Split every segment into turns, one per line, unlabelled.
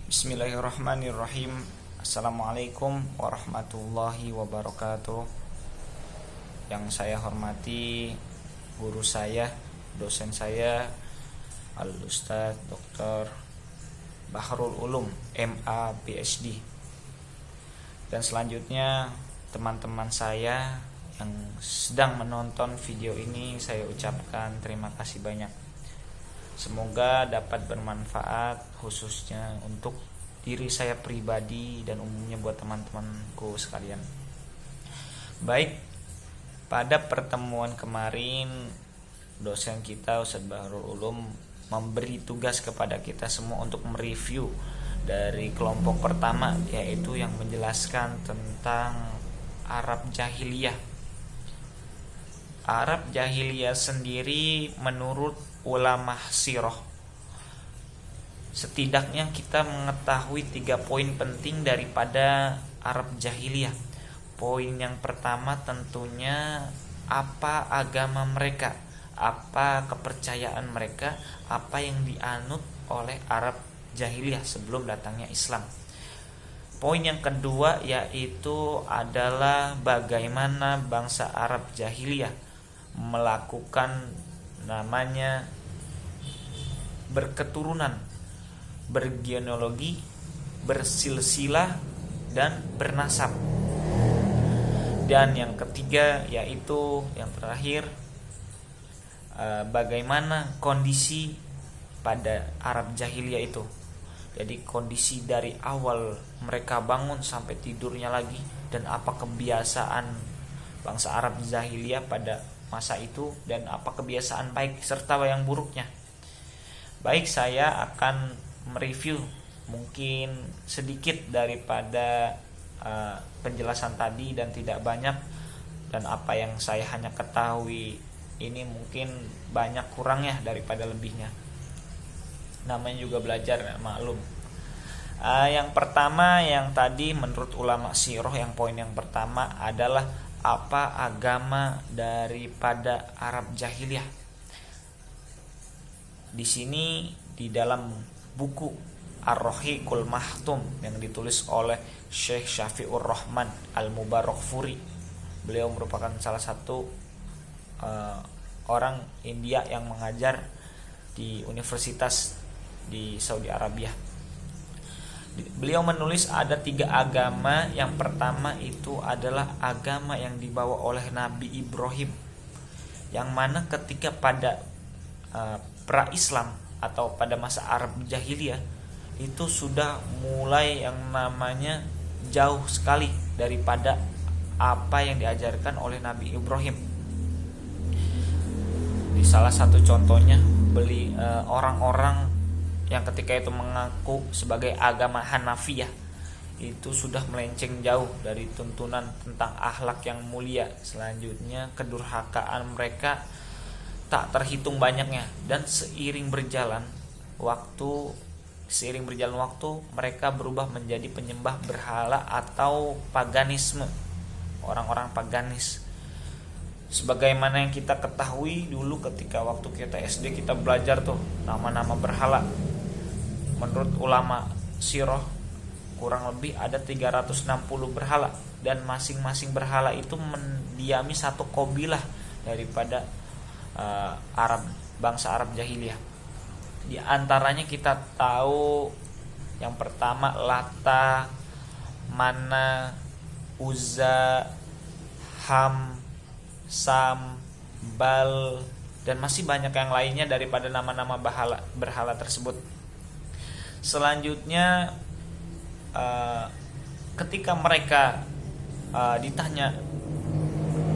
Bismillahirrahmanirrahim. Assalamualaikum warahmatullahi wabarakatuh. Yang saya hormati guru saya, dosen saya, Al-Ustadz Dr. Bahrul Ulum, MA PhD. Dan selanjutnya teman-teman saya yang sedang menonton video ini, saya ucapkan terima kasih banyak. Semoga dapat bermanfaat khususnya untuk diri saya pribadi dan umumnya buat teman-temanku sekalian. Baik, pada pertemuan kemarin dosen kita Ustadz Bahrul Ulum memberi tugas kepada kita semua untuk mereview dari kelompok pertama, yaitu yang menjelaskan tentang Arab Jahiliyah. Arab Jahiliyah sendiri menurut ulama sirah, setidaknya kita mengetahui 3 poin penting daripada Arab Jahiliyah. Poin yang pertama tentunya apa agama mereka, apa kepercayaan mereka, apa yang dianut oleh Arab Jahiliyah sebelum datangnya Islam. Poin yang kedua yaitu adalah bagaimana bangsa Arab Jahiliyah melakukan namanya berketurunan, bergenealogi, bersilsilah, dan bernasab. Dan yang ketiga yaitu yang terakhir, bagaimana kondisi pada Arab Jahiliyah itu. Jadi kondisi dari awal mereka bangun sampai tidurnya lagi, dan apa kebiasaan bangsa Arab Jahiliyah pada masa itu, dan apa kebiasaan baik serta yang buruknya. Baik, saya akan mereview mungkin sedikit daripada penjelasan tadi dan tidak banyak, dan apa yang saya hanya ketahui ini mungkin banyak kurangnya daripada lebihnya. Namanya juga belajar, maklum. Yang pertama, yang tadi menurut ulama sirah, yang poin yang pertama adalah apa agama daripada Arab Jahiliyah. Di sini di dalam buku Ar-Rahiqul Mahtum yang ditulis oleh Syekh Syafi'ur Rahman Al-Mubarakfuri, beliau merupakan salah satu orang India yang mengajar di universitas di Saudi Arabia. Beliau menulis ada 3 agama. Yang pertama itu adalah agama yang dibawa oleh Nabi Ibrahim, yang mana ketika pada pra-Islam atau pada masa Arab Jahiliyah itu sudah mulai yang namanya jauh sekali daripada apa yang diajarkan oleh Nabi Ibrahim. Di salah satu contohnya, orang-orang yang ketika itu mengaku sebagai agama Hanafiyah itu sudah melenceng jauh dari tuntunan tentang akhlak yang mulia. Selanjutnya kedurhakaan mereka tak terhitung banyaknya, dan seiring berjalan waktu mereka berubah menjadi penyembah berhala atau paganisme, orang-orang paganis. Sebagaimana yang kita ketahui dulu ketika waktu kita SD, kita belajar tuh nama-nama berhala. Menurut ulama sirah kurang lebih ada 360 berhala, dan masing-masing berhala itu mendiami satu kabilah daripada bangsa Arab Jahiliyah. Di antaranya kita tahu yang pertama Lata, Mana, Uzza, Ham, Sam, Bal, dan masih banyak yang lainnya daripada nama-nama berhala tersebut. Selanjutnya ketika mereka ditanya,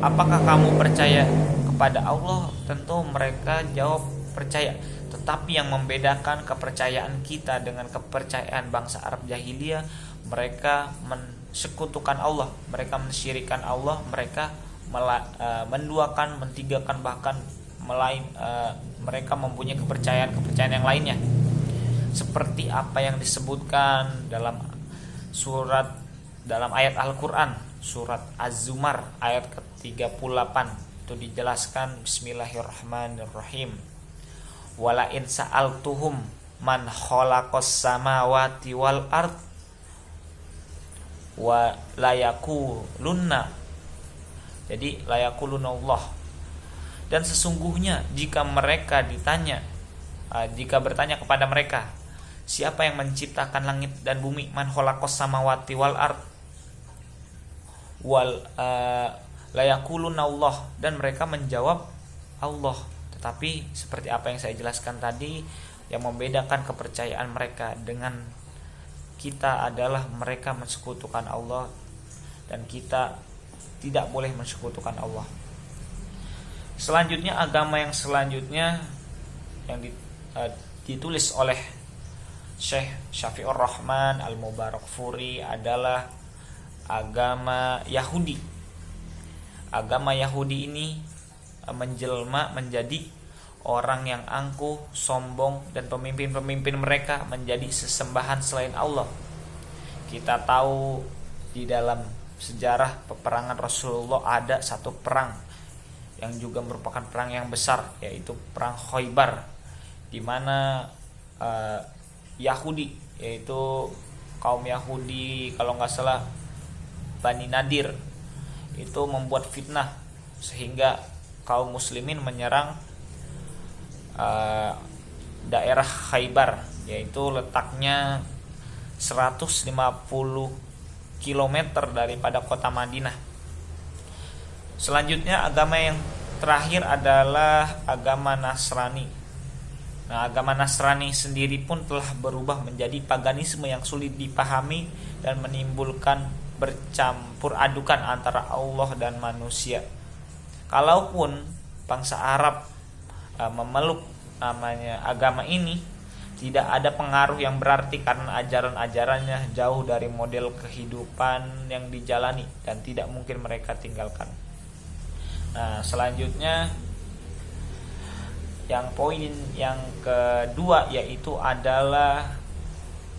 apakah kamu percaya kepada Allah? Tentu mereka jawab percaya. Tetapi yang membedakan kepercayaan kita dengan kepercayaan bangsa Arab Jahiliyah, mereka mensekutukan Allah, mereka mensyirikan Allah, mereka menduakan, mentigakan, bahkan mereka mempunyai kepercayaan yang lainnya. Seperti apa yang disebutkan dalam ayat Al-Qur'an, surat Az-Zumar ayat ke-38, itu dijelaskan, Bismillahirrahmanirrahim, wala in sa'altuhum man khalaqas samawati wal ard wa layakulunna. Jadi layakulunna Allah. Dan sesungguhnya jika mereka ditanya, jika bertanya kepada mereka, siapa yang menciptakan langit dan bumi, man khalaqas samawati wal ard wal layakulunna Allah, dan mereka menjawab Allah. Tetapi seperti apa yang saya jelaskan tadi, yang membedakan kepercayaan mereka dengan kita adalah mereka mensekutukan Allah dan kita tidak boleh mensekutukan Allah. Selanjutnya, agama yang selanjutnya yang ditulis oleh Syekh Syafi'ur Rahman Al-Mubarakfuri adalah agama Yahudi. Agama Yahudi ini menjelma menjadi orang yang angkuh, sombong, dan pemimpin-pemimpin mereka menjadi sesembahan selain Allah. Kita tahu di dalam sejarah peperangan Rasulullah ada satu perang yang juga merupakan perang yang besar, yaitu perang Khaybar, di mana Yahudi, yaitu kaum Yahudi, kalau nggak salah Bani Nadir, itu membuat fitnah sehingga kaum muslimin menyerang daerah Khaybar, yaitu letaknya 150 km daripada kota Madinah. Selanjutnya, agama yang terakhir adalah agama Nasrani. Nah, agama Nasrani sendiri pun telah berubah menjadi paganisme yang sulit dipahami dan menimbulkan bercampur adukan antara Allah dan manusia. Kalaupun bangsa Arab memeluk namanya agama ini, tidak ada pengaruh yang berarti karena ajaran-ajarannya jauh dari model kehidupan yang dijalani dan tidak mungkin mereka tinggalkan. Nah, selanjutnya yang poin yang kedua yaitu adalah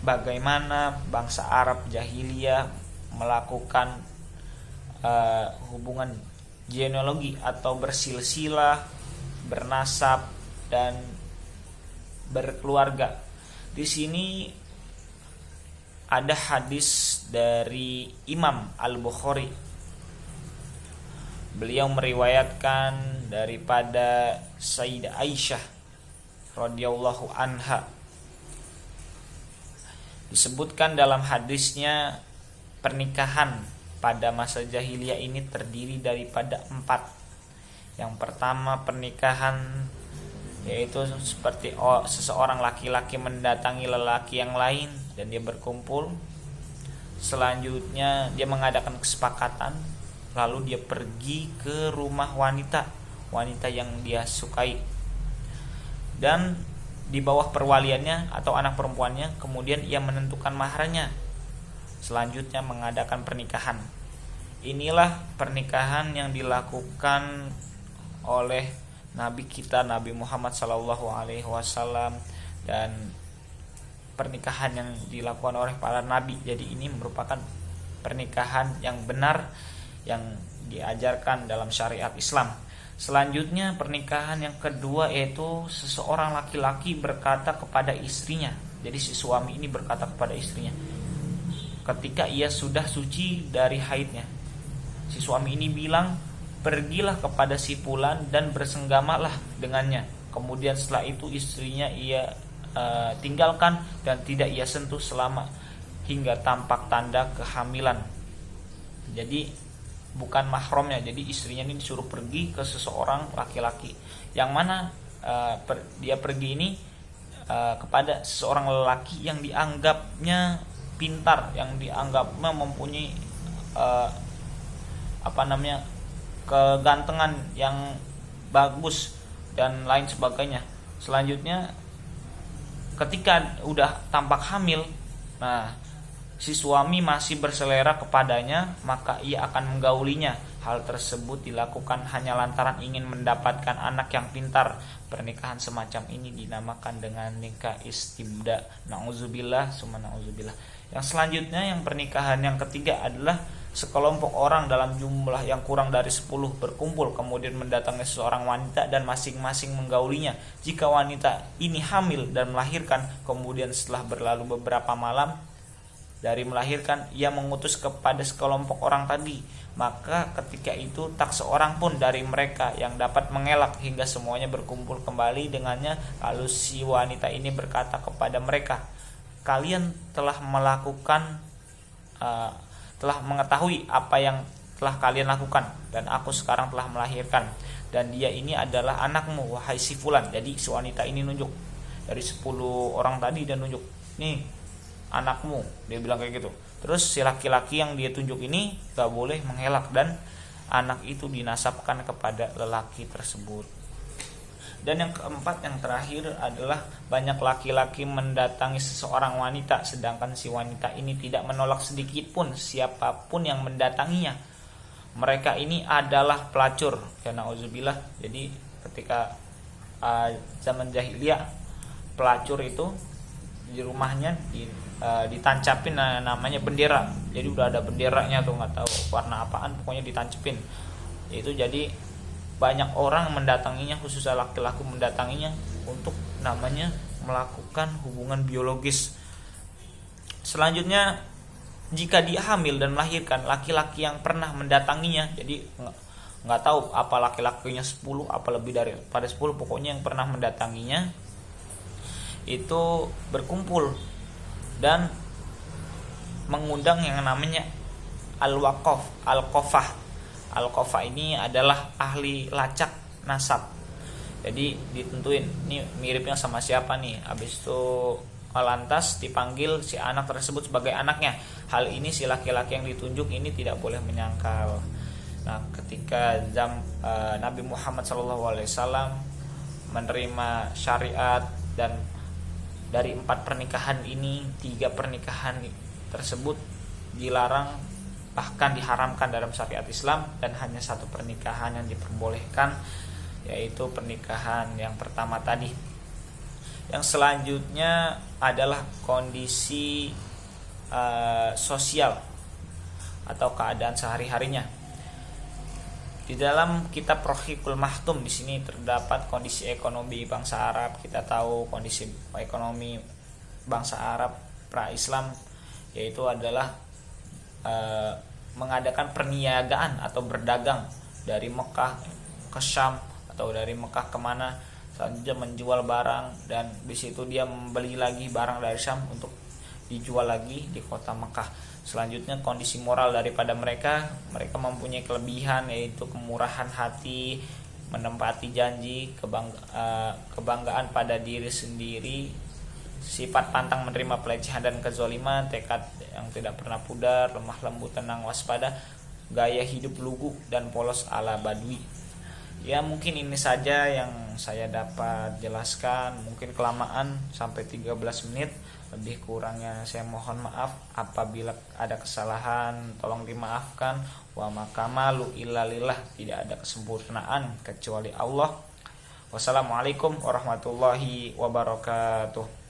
bagaimana bangsa Arab jahiliyah melakukan hubungan genealogi atau bersilsilah, bernasab, dan berkeluarga. Di sini ada hadis dari Imam Al-Bukhari. Beliau meriwayatkan daripada Sayyidah Aisyah radhiyallahu anha. Disebutkan dalam hadisnya, pernikahan pada masa jahiliyah ini terdiri daripada 4. Yang pertama, pernikahan, yaitu seperti seseorang laki-laki mendatangi lelaki yang lain dan dia berkumpul. Selanjutnya, dia mengadakan kesepakatan, lalu dia pergi ke rumah wanita yang dia sukai, dan di bawah perwaliannya atau anak perempuannya, kemudian ia menentukan maharnya. Selanjutnya mengadakan pernikahan. Inilah pernikahan yang dilakukan oleh Nabi kita, Nabi Muhammad SAW, dan pernikahan yang dilakukan oleh para nabi. Jadi ini merupakan pernikahan yang benar yang diajarkan dalam syariat Islam. Selanjutnya, pernikahan yang kedua yaitu seseorang laki-laki berkata kepada istrinya. Jadi si suami ini berkata kepada istrinya ketika ia sudah suci dari haidnya. Si suami ini bilang, pergilah kepada si fulan dan bersenggamalah dengannya. Kemudian setelah itu istrinya ia tinggalkan dan tidak ia sentuh selama hingga tampak tanda kehamilan. Jadi bukan mahramnya. Jadi istrinya ini disuruh pergi ke seseorang laki-laki, yang mana dia pergi ini kepada seseorang lelaki yang dianggapnya pintar, yang dianggapnya mempunyai kegantengan yang bagus dan lain sebagainya. Selanjutnya, ketika udah tampak hamil, nah si suami masih berselera kepadanya, maka ia akan menggaulinya. Hal tersebut dilakukan hanya lantaran ingin mendapatkan anak yang pintar. Pernikahan semacam ini dinamakan dengan nikah istibda. Na'udzubillah, summa na'udzubillah. Yang selanjutnya, yang pernikahan yang ketiga adalah sekelompok orang dalam jumlah yang kurang dari 10 berkumpul kemudian mendatangi seseorang wanita dan masing-masing menggaulinya. Jika wanita ini hamil dan melahirkan, kemudian setelah berlalu beberapa malam dari melahirkan, ia mengutus kepada sekelompok orang tadi, maka ketika itu tak seorang pun dari mereka yang dapat mengelak hingga semuanya berkumpul kembali dengannya. Lalu si wanita ini berkata kepada mereka, kalian telah mengetahui apa yang telah kalian lakukan, dan aku sekarang telah melahirkan, dan dia ini adalah anakmu, wahai si fulan. Jadi si wanita ini nunjuk dari 10 orang tadi, dan nunjuk, nih anakmu, dia bilang kayak gitu. Terus si laki-laki yang dia tunjuk ini gak boleh mengelak, dan anak itu dinasabkan kepada lelaki tersebut. Dan yang keempat, yang terakhir adalah banyak laki-laki mendatangi seseorang wanita, sedangkan si wanita ini tidak menolak sedikit pun siapapun yang mendatanginya. Mereka ini adalah pelacur, ya na'udzubillah. Jadi ketika zaman jahiliyah, pelacur itu di rumahnya ditancapin namanya bendera. Jadi udah ada benderanya tuh, nggak tahu warna apaan, pokoknya ditancapin. Itu jadi banyak orang mendatanginya, khususnya laki-laki mendatanginya untuk namanya melakukan hubungan biologis. Selanjutnya, jika dia hamil dan melahirkan, laki-laki yang pernah mendatanginya, jadi nggak tahu apa laki-lakinya 10 apa lebih daripada 10, pokoknya yang pernah mendatanginya itu berkumpul dan mengundang yang namanya al-qafah. Al-qafah ini adalah ahli lacak nasab. Jadi ditentuin ini miripnya sama siapa nih. Habis itu lantas dipanggil si anak tersebut sebagai anaknya. Hal ini si laki-laki yang ditunjuk ini tidak boleh menyangkal. Nah, ketika Nabi Muhammad SAW menerima syariat, dan dari 4 pernikahan ini 3 pernikahan tersebut dilarang, bahkan diharamkan dalam syariat Islam, dan hanya 1 pernikahan yang diperbolehkan, yaitu pernikahan yang pertama tadi. Yang selanjutnya adalah kondisi sosial atau keadaan sehari-harinya. Di dalam kitab Rohiqul Mahtum di sini terdapat kondisi ekonomi bangsa Arab. Kita tahu kondisi ekonomi bangsa Arab pra-Islam yaitu adalah mengadakan perniagaan atau berdagang dari Mekah ke Syam atau dari Mekah kemana, selanjutnya menjual barang, dan di situ dia membeli lagi barang dari Syam untuk dijual lagi di kota Mekah. Selanjutnya kondisi moral daripada mereka mempunyai kelebihan, yaitu kemurahan hati, menempati janji, kebanggaan pada diri sendiri, sifat pantang menerima pelecehan dan kezaliman, tekad yang tidak pernah pudar, lemah lembut, tenang, waspada, gaya hidup lugu dan polos ala badui. Ya, mungkin ini saja yang saya dapat jelaskan. Mungkin kelamaan sampai 13 menit. Lebih kurangnya saya mohon maaf. Apabila ada kesalahan tolong dimaafkan. Wa makamalu illa lillah, tidak ada kesempurnaan kecuali Allah. Wassalamualaikum warahmatullahi wabarakatuh.